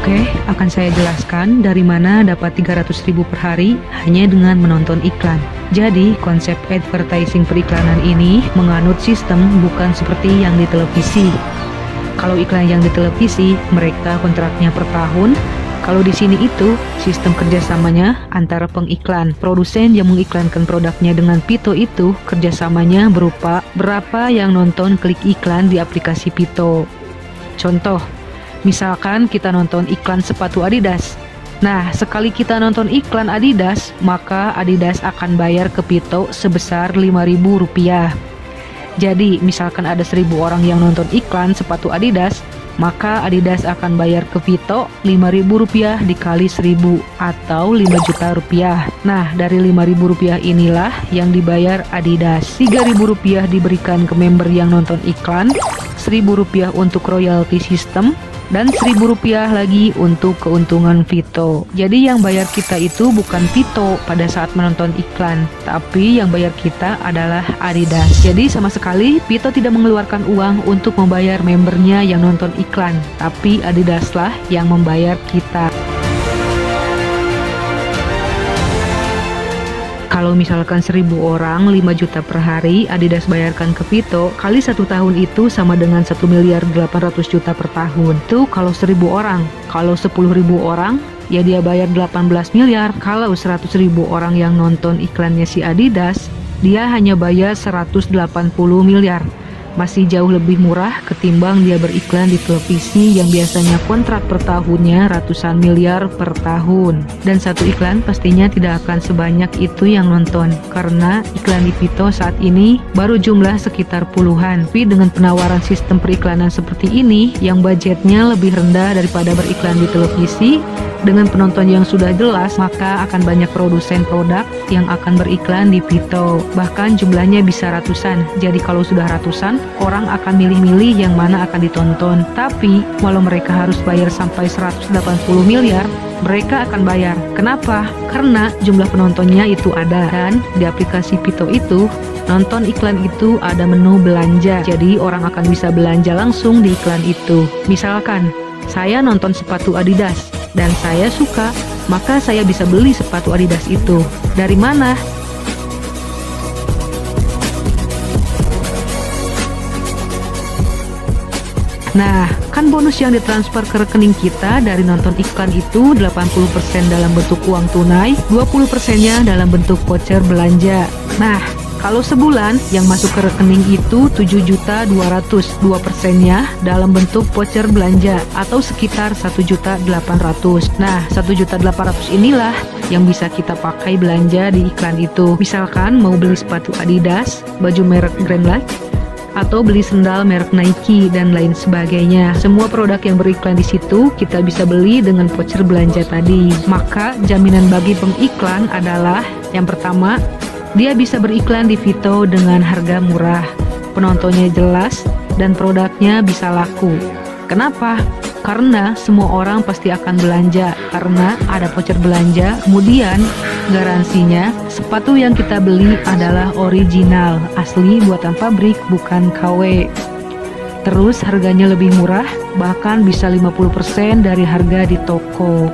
Oke, akan saya jelaskan dari mana dapat 300.000 per hari hanya dengan menonton iklan. Jadi, konsep advertising periklanan ini menganut sistem bukan seperti yang di televisi. Kalau iklan yang di televisi, mereka kontraknya per tahun. Kalau di sini itu, sistem kerjasamanya antara pengiklan. Produsen yang mengiklankan produknya dengan Pito itu, kerjasamanya berupa berapa yang nonton klik iklan di aplikasi Pito. Contoh, misalkan kita nonton iklan sepatu Adidas. Nah, sekali kita nonton iklan Adidas, maka Adidas akan bayar ke Pito sebesar Rp5.000. Jadi, misalkan ada 1.000 orang yang nonton iklan sepatu Adidas, maka Adidas akan bayar ke Pito Rp5.000 dikali 1.000 atau Rp5.000.000. Nah, dari Rp5.000 inilah yang dibayar Adidas. Rp3.000 diberikan ke member yang nonton iklan, Rp1.000 untuk royalti sistem, dan Rp1.000 lagi untuk keuntungan Pito. Jadi yang bayar kita itu bukan Pito pada saat menonton iklan, tapi yang bayar kita adalah Adidas. Jadi sama sekali Pito tidak mengeluarkan uang untuk membayar membernya yang nonton iklan, tapi Adidas lah yang membayar kita. Kalau misalkan 1.000 orang 5 juta per hari Adidas bayarkan ke Pito, kali 1 tahun itu sama dengan 1.800.000.000 per tahun. Itu kalau 1.000 orang. Kalau 10.000 orang, ya dia bayar 18 miliar. Kalau 100.000 orang yang nonton iklannya si Adidas, dia hanya bayar 180 miliar. Masih jauh lebih murah ketimbang dia beriklan di televisi yang biasanya kontrak per tahunnya ratusan miliar per tahun. Dan satu iklan pastinya tidak akan sebanyak itu yang nonton, karena iklan di Pito saat ini baru jumlah sekitar puluhan. Tapi dengan penawaran sistem periklanan seperti ini, yang budgetnya lebih rendah daripada beriklan di televisi, dengan penonton yang sudah jelas, maka akan banyak produsen produk yang akan beriklan di Pito. Bahkan jumlahnya bisa ratusan. Jadi kalau sudah ratusan, orang akan milih-milih yang mana akan ditonton. Tapi walau mereka harus bayar sampai 180 miliar, mereka akan bayar. Kenapa? Karena jumlah penontonnya itu ada. Dan di aplikasi Pito itu, nonton iklan itu ada menu belanja. Jadi orang akan bisa belanja langsung di iklan itu. Misalkan, saya nonton sepatu Adidas dan saya suka, maka saya bisa beli sepatu Adidas itu. Dari mana? Nah, kan bonus yang ditransfer ke rekening kita dari nonton iklan itu 80% dalam bentuk uang tunai, 20%-nya dalam bentuk voucher belanja. Nah, kalau sebulan yang masuk ke rekening itu 7.200.000, 2%-nya dalam bentuk voucher belanja atau sekitar 1.800.000. Nah, 1.800.000 inilah yang bisa kita pakai belanja di iklan itu. Misalkan mau beli sepatu Adidas, baju merek Grand Life, atau beli sendal merek Nike dan lain sebagainya. Semua produk yang beriklan di situ kita bisa beli dengan voucher belanja tadi. Maka jaminan bagi pengiklan adalah yang pertama, dia bisa beriklan di Pito dengan harga murah, penontonnya jelas, dan produknya bisa laku. Kenapa? Karena semua orang pasti akan belanja, karena ada voucher belanja. Kemudian garansinya, sepatu yang kita beli adalah original, asli buatan pabrik, bukan KW. Terus harganya lebih murah, bahkan bisa 50% dari harga di toko.